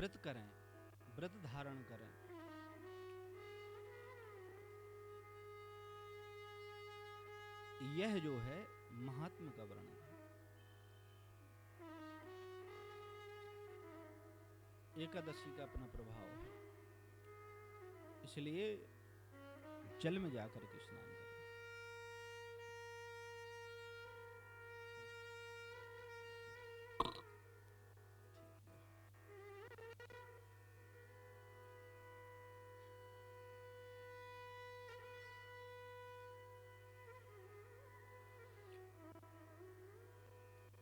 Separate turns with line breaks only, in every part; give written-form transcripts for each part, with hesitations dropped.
व्रत करें, व्रत धारण करें। यह जो है महात्मा का वर्णन है। एकादशी का अपना प्रभाव है, इसलिए जल में जाकर के स्नान करें।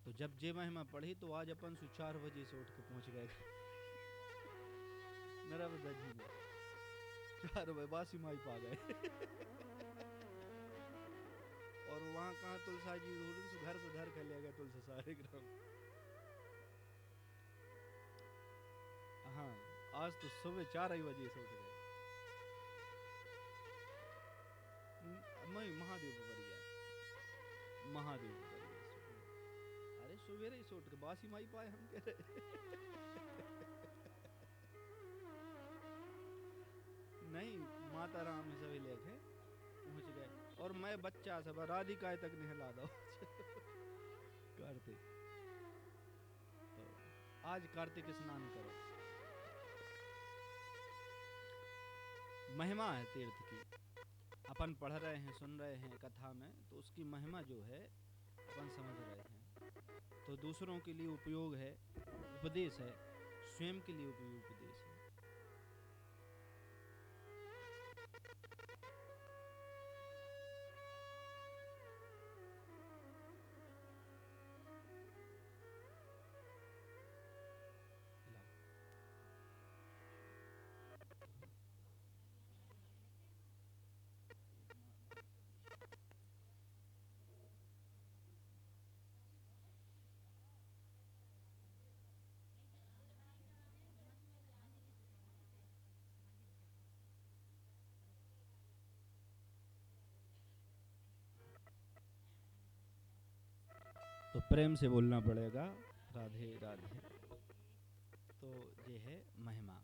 तो जब जे महिमा पढ़ी तो आज अपन 4 बजे से उठ के पहुंच गए नर्मदा जी में। 4 बजे बासी माई पा गए और वहां कहा तुलसा जी घर से धर के ले गए तुलसा सारे ग्राम। हाँ, आज तो सुबह 4 बजे से उठ गए। मैं महादेव पर गया, महादेव पर गया। अरे सवेरे ही उठ के बासी माई पाए हम कह रहे नहीं, माता राम ने सभी लेके पहुंच गए। और मैं बच्चा सब राधिका तक नहला दो कार्तिक। तो आज कार्तिक स्नान करो, महिमा है तीर्थ की। अपन पढ़ रहे हैं, सुन रहे हैं कथा में, तो उसकी महिमा जो है अपन समझ रहे हैं। तो दूसरों के लिए उपयोग है, उपदेश है, स्वयं के लिए उपदेश है। तो प्रेम से बोलना पड़ेगा राधे राधे। तो ये है महिमा।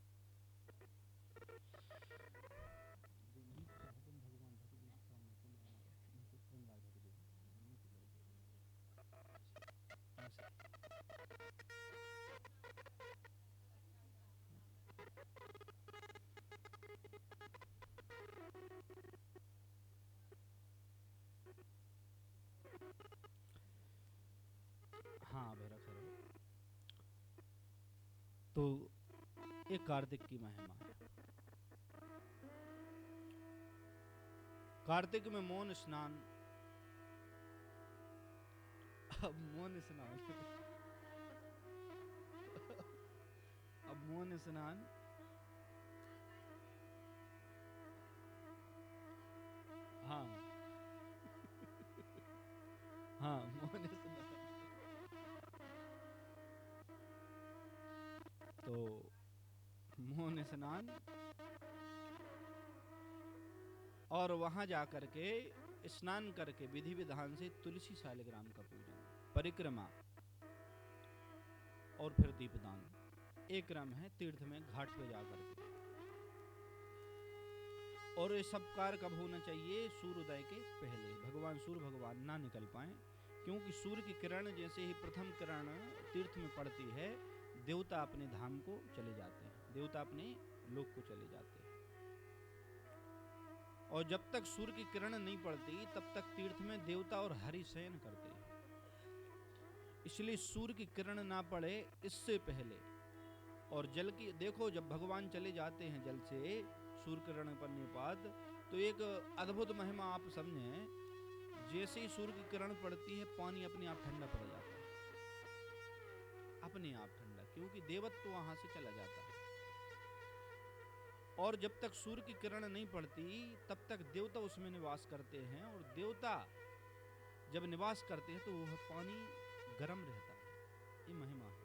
हाँ भैरव सर, तो एक कार्तिक की महिमा है। कार्तिक में मौन स्नान, अब मौन स्नान अब मौन स्नान हाँ हाँ मौन स्नान। तो मौन स्नान और वहां जाकर के स्नान करके विधि विधान से तुलसी शालिग्राम का पूजन, परिक्रमा और फिर दीपदान। एक क्रम है तीर्थ में घाट पे जाकर के। और ये सब कार्य कब होना चाहिए? सूर्योदय के पहले। भगवान सूर्य भगवान ना निकल पाए, क्योंकि सूर्य की किरण जैसे ही प्रथम किरण तीर्थ में पड़ती है, देवता अपने धाम को चले जाते हैं, देवता अपने लोक को चले जाते हैं। और जब तक सूर्य की किरण नहीं पड़ती तब तक तीर्थ में देवता और हरि शयन करते हैं। इसलिए सूर्य की किरण ना पड़े इससे पहले। और जल की देखो, जब भगवान चले जाते हैं जल से सूर्य किरण पड़ने के बाद, तो एक अद्भुत महिमा आप समझें। जैसे ही सूर्य की किरण पड़ती है, पानी अपने आप ठंडा पड़ जाता है, अपने आप ठंडा, क्योंकि देवत्व तो वहां से चला जाता है। और जब तक सूर्य की किरण नहीं पड़ती तब तक देवता उसमें निवास करते हैं, और देवता जब निवास करते हैं तो वह पानी गर्म रहता है। ये महिमा है।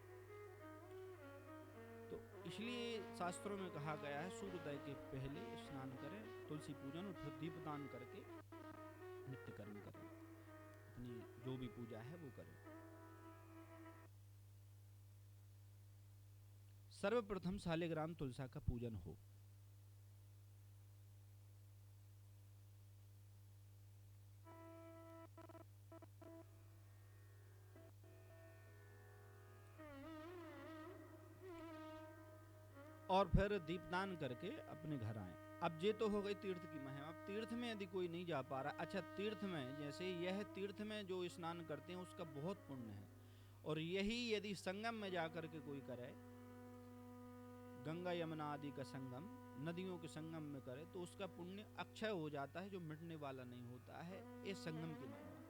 तो इसलिए शास्त्रों में कहा गया है सूर्योदय के पहले स्नान करें, तुलसी पूजन और फिर दीपदान करके नित्य कर्म करें, अपनी जो भी पूजा है वो करें। सर्वप्रथम शालिग्राम तुलसा का पूजन हो। और फिर दीपदान करके अपने घर आए। अब ये तो हो गई तीर्थ की महिमा। अब तीर्थ में यदि कोई नहीं जा पा रहा, अच्छा तीर्थ में जैसे यह तीर्थ में जो स्नान करते हैं उसका बहुत पुण्य है, और यही यदि संगम में जाकर के कोई करे, गंगा यमुना आदि का संगम, नदियों के संगम में करे, तो उसका पुण्य अक्षय हो जाता है, जो मिटने वाला नहीं होता है। ये संगम की महिमा है।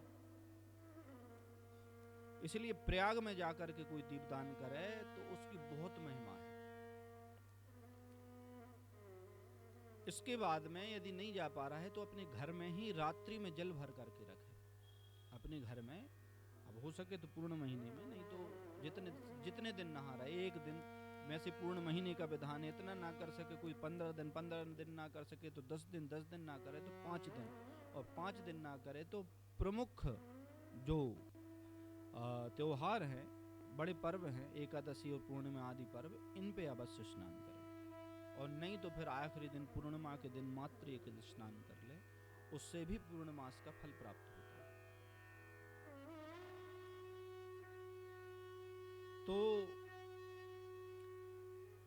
इसलिए प्रयाग में जाकर के कोई दीपदान करे तो उसकी बहुत महिमा है। इसके बाद में यदि नहीं जा पा रहा है तो अपने घर में ही रात्रि में जल भर करके रखे अपने घर में। अब हो सके तो पूर्ण महीने में, नहीं तो जितने दिन नहा रहे, एक दिन में से पूर्ण महीने का विधान है। इतना ना कर सके कोई 15 दिन ना कर सके तो 10 दिन ना करे तो 5 दिन, और 5 दिन ना करे तो प्रमुख जो त्योहार हैं, बड़े पर्व हैं, एकादशी और पूर्णिमा आदि पर्व, इन पे अवश्य स्नान करें। और नहीं तो फिर आखिरी दिन पूर्णिमा के दिन मात्र एक स्नान कर ले, उससे भी पूर्णमास का फल प्राप्त होता है। तो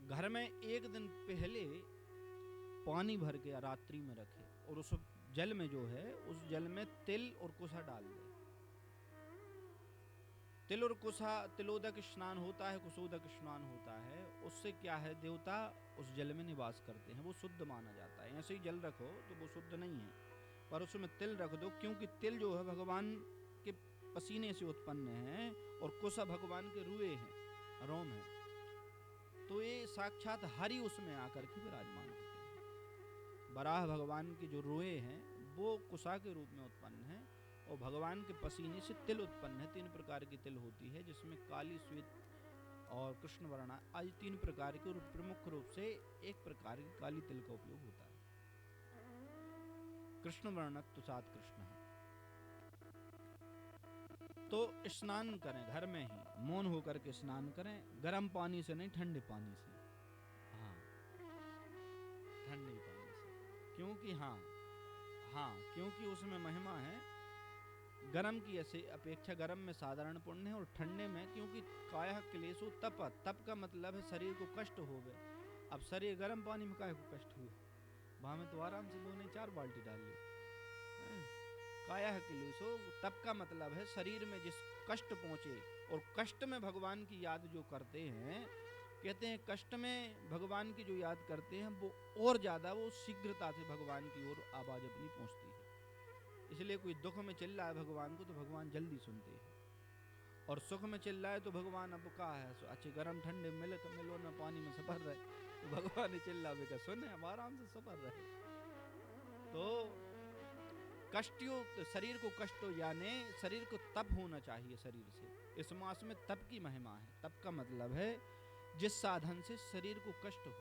घर में एक दिन पहले पानी भर के रात्रि में रखे, और उस जल में जो है, उस जल में तिल और कुसा डाल दे। तिल और कुसा, तिलोदक स्नान होता है, कुसोदक स्नान होता है। उससे क्या है, देवता उस जल में निवास करते हैं, वो शुद्ध माना जाता है। ऐसे ही जल रखो तो वो शुद्ध नहीं है, पर उसमें तिल रख दो, क्योंकि तिल जो है भगवान के पसीने से उत्पन्न है, और कुसा भगवान के रुए हैं, रोम है। तो ये साक्षात हरि उसमें आकर के विराजमान होते हैं। बराह भगवान के जो रुए हैं वो कुसा के रूप में उत्पन्न है, और भगवान के पसीने से तिल उत्पन्न है। 3 प्रकार की तिल होती है, जिसमें काली, श्वेत और कृष्ण वर्णा, आज 3 प्रकार के, और प्रमुख रूप से एक प्रकार की काली तिल का उपयोग होता है। कृष्ण वर्णक तो 7 कृष्ण है। तो स्नान करें घर में ही, मौन होकर के स्नान करें, गर्म पानी से नहीं, ठंडे पानी से। हाँ, ठंडे पानी से, क्योंकि क्योंकि उसमें महिमा है। गर्म की ऐसे अपेक्षा गर्म में साधारण पुण्य है, और ठंडे में, क्योंकि काया क्लेशो तप, तप का मतलब है शरीर को कष्ट हो गए। अब शरीर गर्म पानी में काहे को कष्ट हुए, वहां में तो आराम से 2 नहीं 4 बाल्टी डाल लो। काया क्लेशो, तप का मतलब है शरीर में जिस कष्ट पहुंचे, और कष्ट में भगवान की याद जो करते हैं, कहते हैं कष्ट में भगवान की जो याद करते हैं, वो और ज्यादा, वो शीघ्रता से भगवान की ओर आवाज अपनी पहुंचती है। इसलिए कोई दुख में चिल्लाए भगवान को तो भगवान जल्दी सुनते हैं, और सुख में चिल्लाए तो भगवान अब कहा है, अच्छे गर्म ठंडे मिलो ना, पानी में सफर रहे, तो भगवान चिल्लावे का सुने, अब आराम से सफर रहे। तो कष्टयुक्त शरीर को कष्ट, यानी शरीर को तप होना चाहिए शरीर से। इस मास में तप की महिमा है। तप का मतलब है जिस साधन से शरीर को कष्ट हो,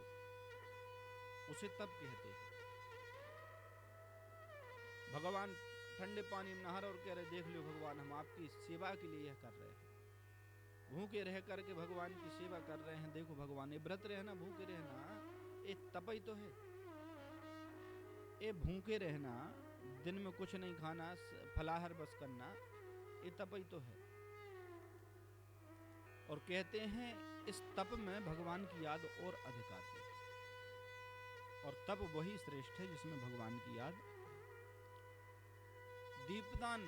उसे तप कहते हैं। भगवान ठंडे पानी में नहा रहे और कह रहे, देख लो भगवान, हम आपकी सेवा के लिए यह कर रहे हैं। भूखे रह करके भगवान की सेवा कर रहे हैं। देखो भगवान, ये व्रत रहना, भूखे रहना, ये तप ही तो है। ये भूखे रहना, दिन में कुछ नहीं खाना, फलाहार बस करना, ये तप ही तो है। और कहते हैं इस तप में भगवान की याद और अधिक आती है, और तप वही श्रेष्ठ है जिसमें भगवान की याद। दीपदान,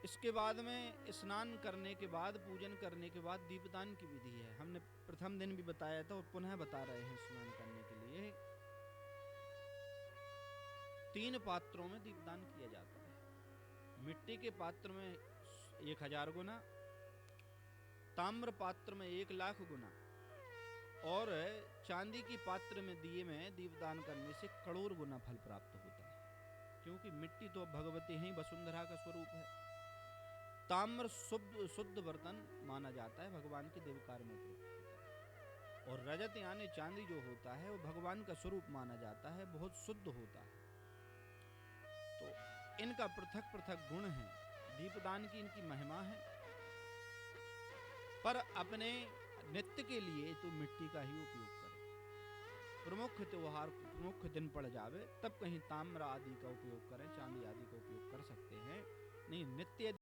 इसके बाद में स्नान करने के बाद, पूजन करने के बाद दीपदान की विधि है। हमने प्रथम दिन भी बताया था और पुनः बता रहे हैं। स्नान करने के लिए 3 पात्रों में दीपदान किया जाता है। मिट्टी के पात्र में 1000 गुना, ताम्र पात्र में 1,00,000 गुना, और चांदी की पात्र में दिए में दीपदान करने से करोड़ गुना फल प्राप्त होता है। क्योंकि मिट्टी तो भगवती ही वसुंधरा का स्वरूप है। ताम्र शुद्ध बर्तन माना जाता है, भगवान के देवकार में प्रयुक्त होता है। और रजत यानी चांदी जो होता है, वो भगवान का स्वरूप माना जाता है, बहुत शुद्ध होता है। तो इनका पृथक पृथक गुण है। दीपदान की इनकी महिमा है। पर अपने नित्य के लिए तो मिट्टी का ही उपयोग करें। प्रमुख त्योहार प्रमुख दिन पड़ जावे तब कहीं ताम्र आदि का उपयोग करें, चांदी आदि का उपयोग कर सकते हैं, नहीं नित्य